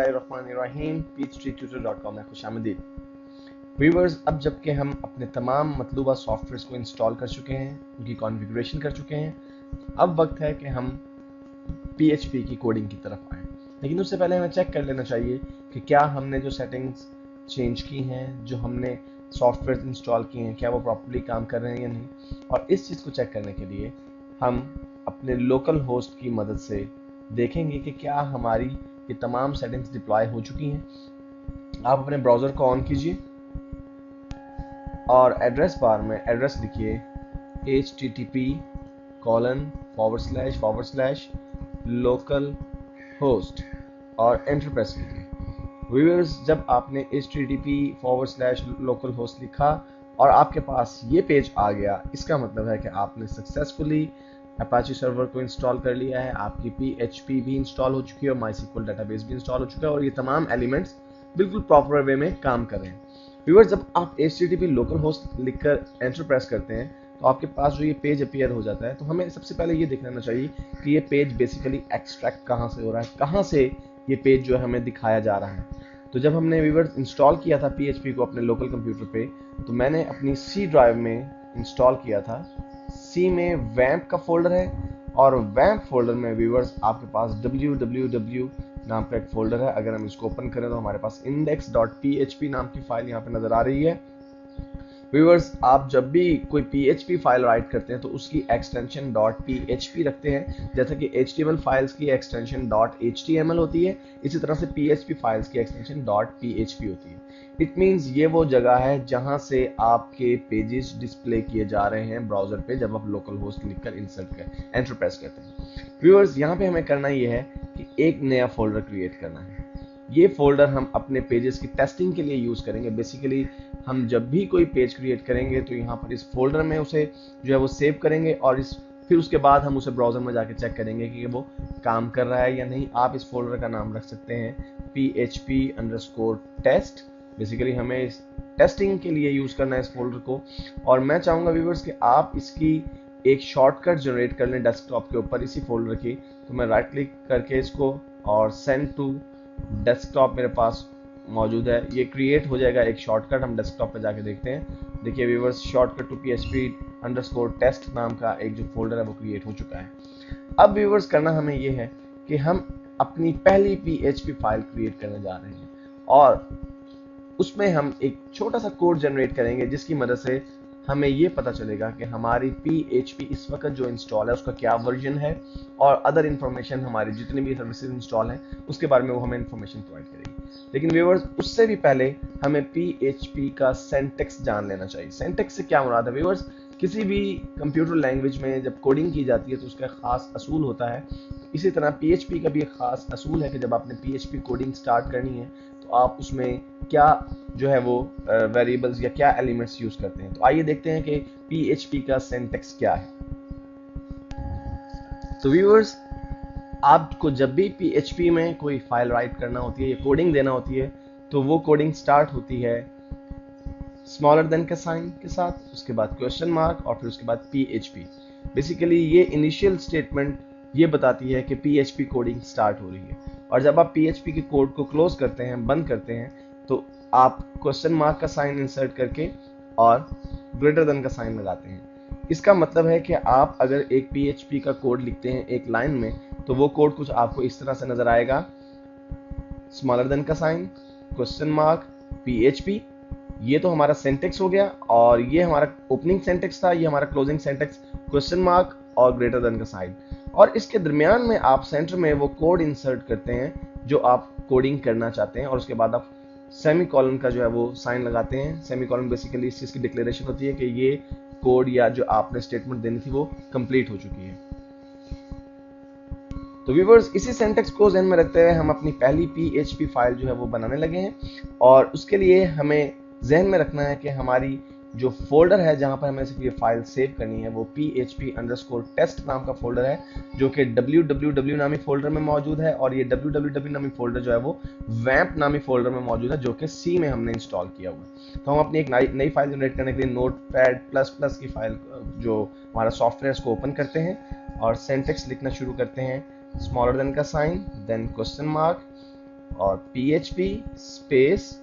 बिस्मिल्लाहिर्रहमानिर्रहीम peachtree-tutor.com में खुशामदीद। Viewers, अब जबकि हम अपने तमाम मतलूबा सॉफ्टवेयर्स को इंस्टॉल कर चुके हैं, उनकी कॉन्फ़िगरेशन कर चुके हैं, अब वक्त है कि हम PHP की कोडिंग की तरफ आएँ। लेकिन उससे पहले हमें चेक कर लेना चाहिए कि क्या हमने जो सेटिंग्स चेंज की हैं, जो हमने सॉफ्टवेयर इंस्टॉल किए हैं, क्या वो प्रॉपर्ली काम कर रहे हैं या नहीं। और इस चीज़ को चेक करने के लिए हम अपने लोकल होस्ट की मदद से देखेंगे कि क्या हमारी ये तमाम सेटिंग्स डिप्लॉय हो चुकी हैं। आप अपने ब्राउज़र को ऑन कीजिए और एड्रेस बार में एड्रेस लिखिए http://localhost और एंटर प्रेस कीजिए। व्यूअर्स, जब आपने http://localhost लिखा और आपके पास ये पेज आ गया, इसका मतलब है कि आपने सक्सेसफुली अपाची सर्वर को इंस्टॉल कर लिया है, आपकी PHP भी इंस्टॉल हो चुकी है और MySQL डेटाबेस भी इंस्टॉल हो चुका है और ये तमाम एलिमेंट्स बिल्कुल प्रॉपर वे में काम कर रहे हैं। व्यूअर्स, जब आप http localhost लिखकर एंटर प्रेस करते हैं तो आपके पास जो ये पेज अपीयर हो जाता है, तो हमें सबसे पहले ये देख लेना चाहिए कि ये पेज बेसिकली एक्सट्रैक्ट कहाँ से हो रहा है, कहाँ से ये पेज जो है हमें दिखाया जा रहा है। तो जब हमने व्यूअर्स इंस्टॉल किया था PHP को अपने लोकल कंप्यूटर पे, तो मैंने अपनी C ड्राइव में इंस्टॉल किया था। C में वैम्प का फोल्डर है और वैम्प फोल्डर में व्यूअर्स आपके पास www नाम का एक फोल्डर है। अगर हम इसको ओपन करें तो हमारे पास index.php नाम की फाइल यहाँ पे नजर आ रही है। व्यूअर्स, आप जब भी कोई PHP फाइल राइट करते हैं तो उसकी एक्सटेंशन .php रखते हैं। जैसे कि HTML फाइल्स की एक्सटेंशन .html होती है, इसी तरह से PHP फाइल्स की एक्सटेंशन .php होती है। इट मीन्स ये वो जगह है जहां से आपके पेजेस डिस्प्ले किए जा रहे हैं ब्राउजर पे जब आप लोकल होस्ट लिखकर इंसर्ट कर एंटर प्रेस करते हैं। व्यूअर्स, यहाँ पे हमें करना ये है कि एक नया फोल्डर क्रिएट करना है। ये फोल्डर हम अपने पेजेस की टेस्टिंग के लिए यूज करेंगे। बेसिकली हम जब भी कोई पेज क्रिएट करेंगे तो यहाँ पर इस फोल्डर में उसे जो है वो सेव करेंगे और फिर उसके बाद हम उसे ब्राउजर में जाके चेक करेंगे कि वो काम कर रहा है या नहीं। आप इस फोल्डर का नाम रख सकते हैं PHP_test। बेसिकली हमें इस टेस्टिंग के लिए यूज करना है इस फोल्डर को। और मैं चाहूंगा व्यूअर्स कि आप इसकी एक शॉर्टकट जनरेट कर लें डेस्कटॉप के ऊपर इसी फोल्डर की। तो मैं राइट क्लिक करके इसको और सेंड टू डेस्कटॉप मेरे पास मौजूद है, ये क्रिएट हो जाएगा एक शॉर्टकट। हम डेस्कटॉप पे जाके देखते हैं। देखिए व्यूअर्स, शॉर्टकट टू PHP_test नाम का एक जो फोल्डर है वो क्रिएट हो चुका है। अब व्यूअर्स, करना हमें ये है कि हम अपनी पहली PHP फाइल क्रिएट करने जा रहे हैं और उसमें हम एक छोटा सा कोड जनरेट करेंगे जिसकी मदद से हमें ये पता चलेगा कि हमारी PHP इस वक्त जो इंस्टॉल है उसका क्या वर्जन है और अदर इन्फॉर्मेशन, हमारी जितनी भी सर्विसेज इंस्टॉल हैं उसके बारे में वो हमें इन्फॉर्मेशन प्रोवाइड करेगी। लेकिन व्यूअर्स, उससे भी पहले हमें PHP का सिंटैक्स जान लेना चाहिए। सिंटैक्स से क्या मुराद है व्यूअर्स? किसी भी कंप्यूटर लैंग्वेज में जब कोडिंग की जाती है तो उसका खास असूल होता है। इसी तरह PHP का भी एक खास असूल है कि जब आपने PHP कोडिंग स्टार्ट करनी है तो आप उसमें क्या जो है वो वेरिएबल्स या क्या एलिमेंट्स यूज करते हैं। तो आइए देखते हैं कि PHP का सिंटैक्स क्या है। तो व्यूअर्स, आपको जब भी PHP में कोई फाइल राइट करना होती है या कोडिंग देना होती है तो वो कोडिंग स्टार्ट होती है स्मॉलर देन का साइन के साथ, उसके बाद क्वेश्चन मार्क और फिर उसके बाद PHP। बेसिकली ये इनिशियल स्टेटमेंट ये बताती है कि PHP कोडिंग स्टार्ट हो रही है। और जब आप PHP के कोड को क्लोज करते हैं, बंद करते हैं, तो आप क्वेश्चन मार्क का साइन इंसर्ट करके और ग्रेटर देन का साइन लगाते हैं। इसका मतलब है कि आप अगर एक PHP का कोड लिखते हैं एक लाइन में तो वो कोड कुछ आपको इस तरह से नजर आएगा, स्मॉलर देन का साइन, क्वेश्चन मार्क, PHP। ये तो हमारा सिंटैक्स हो गया और ये हमारा ओपनिंग सिंटैक्स था, ये हमारा क्लोजिंग सिंटैक्स, क्वेश्चन मार्क और ग्रेटर देन का साइन। और इसके दरमियान में आप सेंटर में वो कोड इंसर्ट करते हैं जो आप कोडिंग करना चाहते हैं और उसके बाद आप सेमीकोलन का जो है वो साइन लगाते हैं। सेमीकोलन बेसिकली इस चीज की डिक्लेरेशन होती है कि ये कोड या जो आपने स्टेटमेंट देनी थी वो कंप्लीट हो चुकी है। तो व्यूअर्स, इसी सिंटैक्स को ध्यान में रखते हुए हम अपनी पहली PHP फाइल जो है वो बनाने लगे हैं और उसके लिए हमें ध्यान में रखना है कि हमारी जो फोल्डर है जहां पर हमें सिर्फ ये फाइल सेव करनी है वो PHP_test नाम का फोल्डर है जो कि www नामी फोल्डर में मौजूद है। और ये www नामी फोल्डर जो है वो वैम्प नामी फोल्डर में मौजूद है जो कि C में हमने इंस्टॉल किया हुआ है। तो हम अपनी एक नई फाइल जनरेट करने के लिए Notepad++ की फाइल जो हमारा सॉफ्टवेयर उसको ओपन करते हैं और सिंटैक्स लिखना शुरू करते हैं। स्मॉलर देन का साइन, देन क्वेश्चन मार्क, और PHP स्पेस,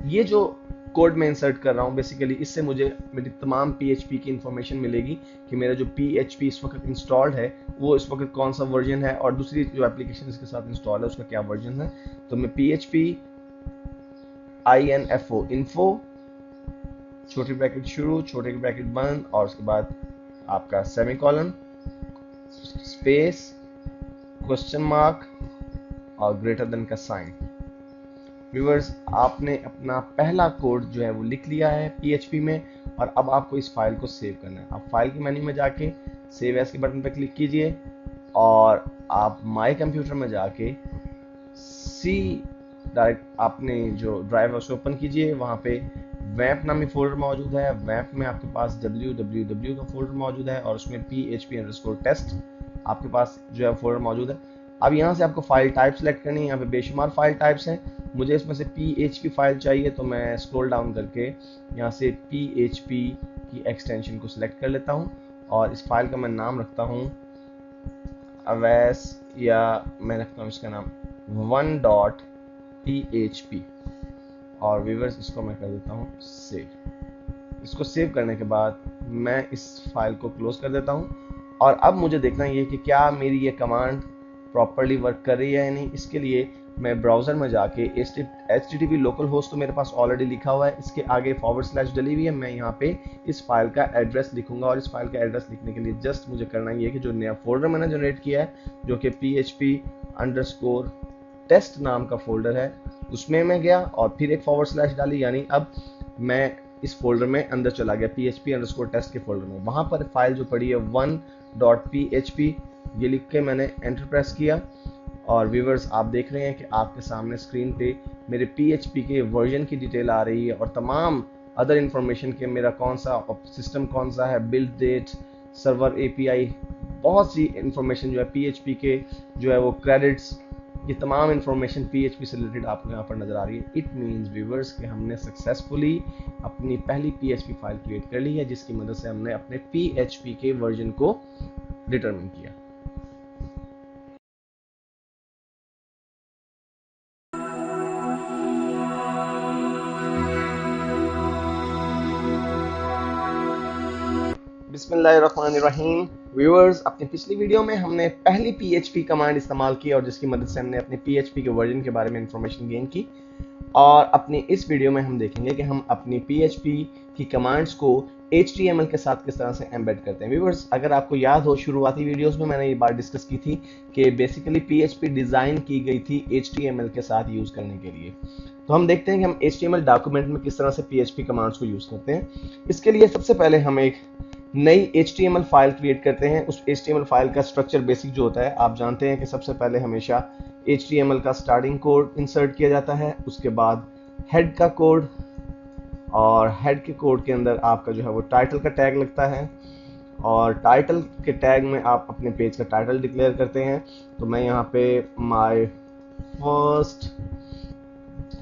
ये जो कोड में इंसर्ट कर रहा हूँ बेसिकली इससे मुझे मेरी तमाम PHP की इंफॉर्मेशन मिलेगी कि मेरा जो PHP इस वक्त इंस्टॉल्ड है वो इस वक्त कौन सा वर्जन है और दूसरी जो एप्लीकेशन इसके साथ इंस्टॉल है उसका क्या वर्जन है। तो मैं PHP info छोटी ब्रैकेट शुरू, छोटे ब्रैकेट बंद और उसके बाद आपका सेमीकोलन स्पेस क्वेश्चन मार्क और ग्रेटर देन का साइन। व्यूअर्स, आपने अपना पहला कोड जो है वो लिख लिया है PHP में और अब आपको इस फाइल को सेव करना है। आप फाइल के मेन्यू में जाके सेव एज के बटन पर क्लिक कीजिए और आप माई कंप्यूटर में जाके सी डायरेक्ट आपने जो ड्राइव उसे ओपन कीजिए। वहाँ पे वैम्प नामी फोल्डर मौजूद है। वैम्प में आपके पास www का फोल्डर मौजूद है और उसमें PHP_test आपके पास जो है फोल्डर मौजूद है। अब यहाँ से आपको फाइल टाइप सेलेक्ट करनी है। यहाँ पे बेशुमार फाइल टाइप्स हैं, मुझे इसमें से PHP फाइल चाहिए तो मैं स्क्रॉल डाउन करके यहाँ से PHP की एक्सटेंशन को सिलेक्ट कर लेता हूँ और इस फाइल का मैं नाम रखता हूँ अवैस, या मैं रखता हूँ इसका नाम 1.php और व्यूअर्स इसको मैं कर देता हूँ सेव। इसको सेव करने के बाद मैं इस फाइल को क्लोज कर देता हूँ और अब मुझे देखना ये कि क्या मेरी ये कमांड प्रॉपर्ली वर्क कर रही है या नहीं। इसके लिए मैं ब्राउजर में जाके HTTP लोकल होस्ट तो मेरे पास ऑलरेडी लिखा हुआ है, इसके आगे / डली हुई है। मैं यहाँ पे इस फाइल का एड्रेस लिखूंगा और इस फाइल का एड्रेस लिखने के लिए जस्ट मुझे करना ये है कि जो नया फोल्डर मैंने जनरेट किया है जो कि PHP_test नाम का फोल्डर है उसमें मैं गया और फिर एक / डाली, यानी अब मैं इस फोल्डर में अंदर चला गया PHP_test के फोल्डर में। वहां पर फाइल जो पड़ी है 1.php ये लिख के मैंने एंटर प्रेस किया और व्यूअर्स आप देख रहे हैं कि आपके सामने स्क्रीन पे मेरे PHP के वर्जन की डिटेल आ रही है और तमाम अदर इंफॉर्मेशन के मेरा कौन सा सिस्टम कौन सा है, बिल्ड डेट, सर्वर API, बहुत सी इंफॉर्मेशन जो है PHP के जो है वो क्रेडिट्स, ये तमाम इंफॉर्मेशन PHP से रिलेटेड आपको यहाँ पर नजर आ रही है। इट मीन्स व्यूअर्स कि हमने सक्सेसफुली अपनी पहली PHP फाइल क्रिएट कर ली है जिसकी मदद से हमने अपने PHP के वर्जन को डिटरमिन किया। बिस्मिल्लाहिर्रहमानिर्रहीम। व्यूअर्स, अपनी पिछली वीडियो में हमने पहली PHP कमांड इस्तेमाल की और जिसकी मदद से हमने अपने PHP के वर्जन के बारे में इंफॉर्मेशन गेन की और अपनी इस वीडियो में हम देखेंगे कि हम अपनी PHP की कमांड्स को HTML के साथ किस तरह से एम्बेड करते हैं। व्यूअर्स, अगर आपको याद हो शुरुआती वीडियोस में मैंने ये बात डिस्कस की थी कि बेसिकली PHP डिज़ाइन की गई थी HTML के साथ यूज़ करने के लिए। तो हम देखते हैं कि हम HTML डॉक्यूमेंट में किस तरह से PHP कमांड्स को यूज़ करते हैं। इसके लिए सबसे पहले हम एक नई HTML फाइल क्रिएट करते हैं। उस HTML फाइल का स्ट्रक्चर बेसिक जो होता है आप जानते हैं कि सबसे पहले हमेशा HTML का स्टार्टिंग कोड इंसर्ट किया जाता है, उसके बाद हेड का कोड और हेड के कोड के अंदर आपका जो है वो टाइटल का टैग लगता है और टाइटल के टैग में आप अपने पेज का टाइटल डिक्लेयर करते हैं। तो मैं यहाँ पे माय फर्स्ट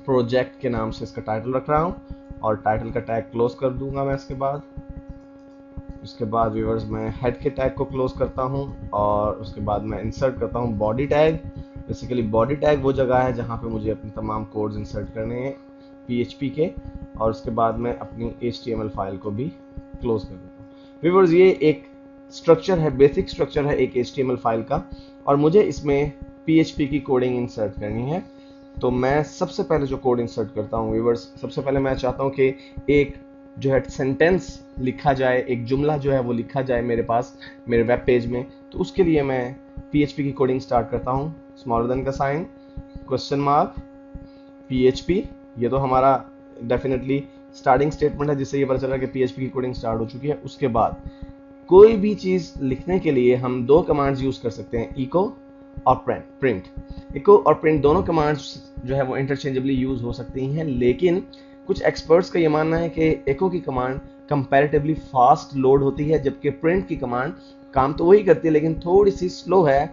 प्रोजेक्ट के नाम से इसका टाइटल रख रहा हूँ और टाइटल का टैग क्लोज कर दूंगा मैं। उसके बाद व्यूअर्स मैं हेड के टैग को क्लोज करता हूँ और उसके बाद मैं इंसर्ट करता हूँ body tag. Basically body tag वो जगह है जहाँ पे मुझे अपने तमाम कोड्स इंसर्ट करने हैं PHP के और उसके बाद मैं अपनी HTML फाइल को भी क्लोज कर देता हूँ। व्यूअर्स, ये एक स्ट्रक्चर है, बेसिक स्ट्रक्चर है एक HTML फाइल का और मुझे इसमें PHP की कोडिंग इंसर्ट करनी है। तो मैं सबसे पहले जो कोड इंसर्ट करता हूँ व्यूअर्स, सबसे पहले मैं चाहता हूँ कि एक जो है सेंटेंस लिखा जाए, एक जुमला जो है वो लिखा जाए मेरे पास मेरे वेब पेज में। तो उसके लिए मैं PHP की कोडिंग स्टार्ट करता हूँ, स्मॉलर देन का साइन, क्वेश्चन मार्क, PHP। ये तो हमारा डेफिनेटली स्टार्टिंग स्टेटमेंट है जिससे ये पता चला कि PHP की कोडिंग स्टार्ट हो चुकी है। उसके बाद कोई भी चीज़ लिखने के लिए हम दो कमांड्स यूज़ कर सकते हैं, इको और प्रिंट। इको और प्रिंट दोनों कमांड्स जो है वो इंटरचेंजेबली यूज़ हो सकती हैं, लेकिन कुछ एक्सपर्ट्स का ये मानना है कि एको की कमांड कंपैरेटिवली फास्ट लोड होती है जबकि प्रिंट की कमांड काम तो वही करती है लेकिन थोड़ी सी स्लो है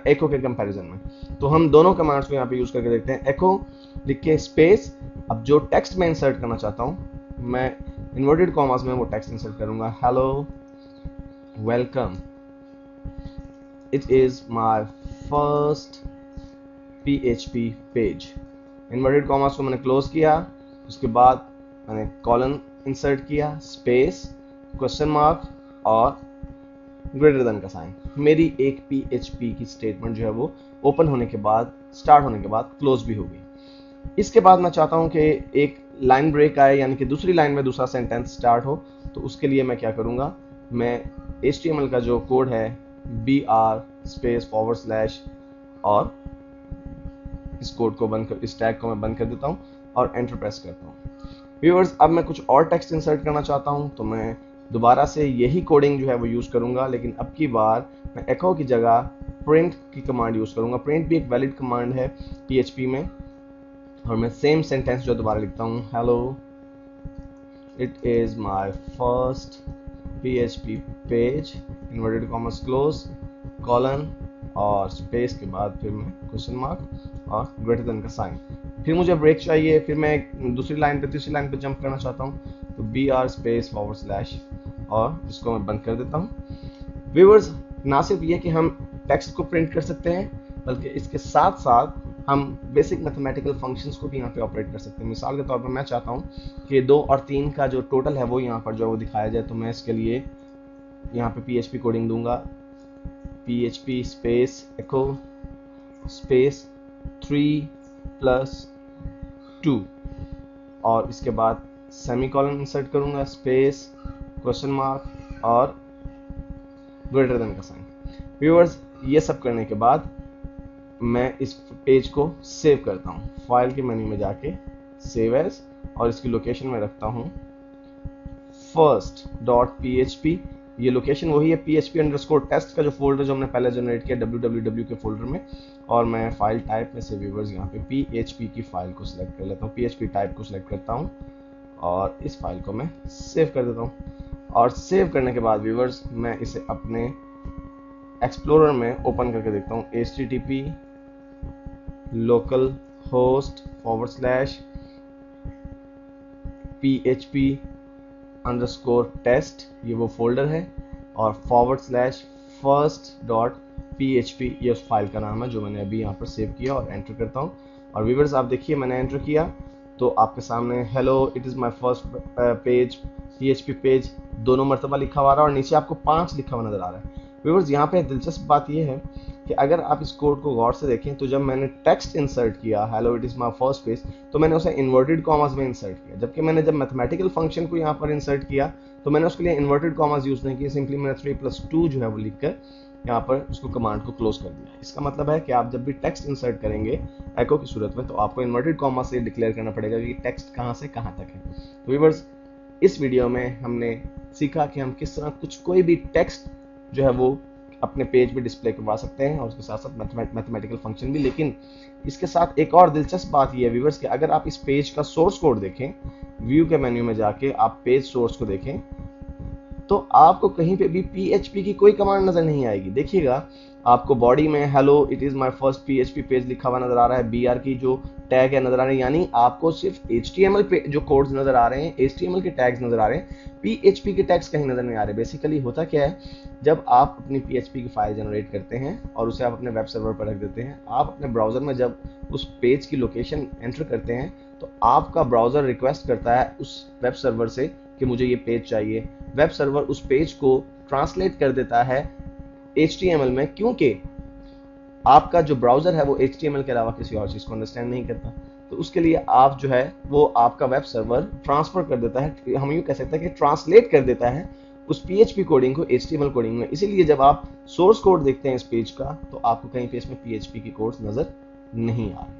एको के कंपैरिजन में। तो हम दोनों कमांड्स को यहाँ पे यूज़ करके देखते हैं। एको लिख के स्पेस, अब जो टेक्स्ट मैं इंसर्ट करना चाहता हूँ मैं इन्वर्टेड कॉमास में वो टेक्स्ट इंसर्ट करूँगा, hello welcome, it is my first PHP page. Inverted commas को मैंने क्लोज किया, उसके बाद मैंने कॉलन इंसर्ट किया, स्पेस, क्वेश्चन मार्क और ग्रेटर देन का साइन। मेरी एक PHP की स्टेटमेंट जो है वो ओपन होने के बाद, स्टार्ट होने के बाद क्लोज भी हो गई। इसके बाद मैं चाहता हूं कि एक लाइन ब्रेक आए, यानी कि दूसरी लाइन में दूसरा सेंटेंस स्टार्ट हो। तो उसके लिए मैं क्या करूंगा, मैं HTML का जो कोड है BR स्पेस / और इस कोड को बंद कर, इस टैग को मैं बंद कर देता हूं और एंटर प्रेस करता हूं। व्यूअर्स, अब मैं कुछ और टेक्स्ट इंसर्ट करना चाहता हूं, तो मैं दोबारा से यही कोडिंग जो है वो यूज करूंगा, लेकिन अब की बार मैं echo की जगह प्रिंट की कमांड यूज करूंगा। प्रिंट भी एक वैलिड कमांड है PHP में, और मैं सेम सेंटेंस जो दोबारा लिखता हूं, hello it is my first PHP page, inverted commas close, colon और स्पेस के बाद फिर मैं क्वेश्चन मार्क और ग्रेटर देन का साइन। फिर मुझे ब्रेक चाहिए, फिर मैं दूसरी लाइन पे, तीसरी लाइन पे जंप करना चाहता हूँ, तो BR स्पेस / और इसको मैं बंद कर देता हूँ। व्यूअर्स, ना सिर्फ ये कि हम टेक्स्ट को प्रिंट कर सकते हैं, बल्कि इसके साथ साथ हम बेसिक मैथमेटिकल फंक्शंस को भी यहाँ पे ऑपरेट कर सकते हैं। मिसाल के तौर पर मैं चाहता हूँ कि 2 और 3 का जो टोटल है वो यहाँ पर जो है वो दिखाया जाए, तो मैं इसके लिए यहाँ पे PHP कोडिंग दूंगा, PHP स्पेस echo स्पेस 3+2 और इसके बाद सेमीकोलन इंसर्ट करूंगा, स्पेस, क्वेश्चन मार्क और ग्रेटर देन का साइन। व्यूअर्स, ये सब करने के बाद मैं इस पेज को सेव करता हूँ। फाइल के मेन्यू में जाके सेव एज, और इसकी लोकेशन में रखता हूँ first.php। ये लोकेशन वही है PHP_test का जो फोल्डर जो हमने पहले जनरेट किया www के फोल्डर में, और मैं फाइल टाइप में से व्यूअर्स यहाँ पे PHP की फाइल को सिलेक्ट कर लेता हूँ, PHP टाइप को सिलेक्ट करता हूँ और इस फाइल को मैं सेव कर देता हूँ। और सेव करने के बाद व्यूअर्स, मैं इसे अपने एक्सप्लोरर में ओपन करके देखता हूँ, http localhost /php_test ये वो फोल्डर है, और /first.php ये उस फाइल का नाम है जो मैंने अभी यहाँ पर सेव किया, और एंटर करता हूँ। और व्यूअर्स, आप देखिए मैंने एंटर किया तो आपके सामने hello it is my first page PHP page दोनों मरतबा लिखा हुआ रहा है, और नीचे आपको 5 लिखा हुआ नजर आ रहा है। व्यूअर्स, यहाँ पे दिलचस्प बात यह है कि अगर आप इस कोड को गौर से देखें, तो जब मैंने टेक्स्ट इंसर्ट किया hello it is my first page, तो मैंने उसे इन्वर्टेड कॉमास में इंसर्ट किया, जबकि मैंने जब मैथमेटिकल फंक्शन को यहाँ पर इंसर्ट किया तो मैंने उसके लिए इन्वर्टेड कॉमास यूज नहीं किया, सिंपली मैंने 3+2 जो है वो लिखकर यहाँ पर उसको कमांड को क्लोज कर दिया। इसका मतलब है कि आप जब भी टेक्स्ट इंसर्ट करेंगे echo की सूरत में, तो आपको इन्वर्टेड कॉमा से डिक्लेयर करना पड़ेगा कि टेक्स्ट कहाँ से कहाँ तक है। तो व्यूअर्स, इस वीडियो में हमने सीखा कि हम किस तरह कोई भी टेक्स्ट जो है वो अपने पेज पे डिस्प्ले करवा सकते हैं, और उसके साथ साथ मैथमेटिकल फंक्शन भी। लेकिन इसके साथ एक और दिलचस्प बात यह है व्यूअर्स कि अगर आप इस पेज का सोर्स कोड देखें, व्यू के मेन्यू में जाके आप पेज सोर्स को देखें, तो आपको कहीं पे भी PHP की कोई कमांड नजर नहीं आएगी। देखिएगा, आपको बॉडी में hello it is my first PHP page लिखा हुआ नजर आ रहा है, BR की जो टैग है नजर आ रहे हैं, यानी आपको सिर्फ HTML पे जो कोड्स नजर आ रहे हैं, HTML के टैग्स नजर आ रहे हैं, PHP के टैग्स कहीं नजर नहीं आ रहे। बेसिकली होता क्या है, जब आप अपनी PHP की फाइल जनरेट करते हैं और उसे आप अपने वेब सर्वर पर रख देते हैं, आप अपने ब्राउजर में जब उस पेज की लोकेशन एंटर करते हैं, तो आपका ब्राउजर रिक्वेस्ट करता है उस वेब सर्वर से कि मुझे ये पेज चाहिए। वेब सर्वर उस पेज को ट्रांसलेट कर देता है HTML में, क्योंकि आपका जो ब्राउजर है वो HTML के अलावा किसी और चीज को अंडरस्टैंड नहीं करता। तो उसके लिए आप जो है वो आपका वेब सर्वर ट्रांसफर कर देता है, हम यूँ कह सकते हैं कि ट्रांसलेट कर देता है उस PHP कोडिंग को HTML कोडिंग में। इसीलिए जब आप सोर्स कोड देखते हैं इस पेज का, तो आपको कहीं पे इसमें PHP की कोड्स नजर नहीं आ रही।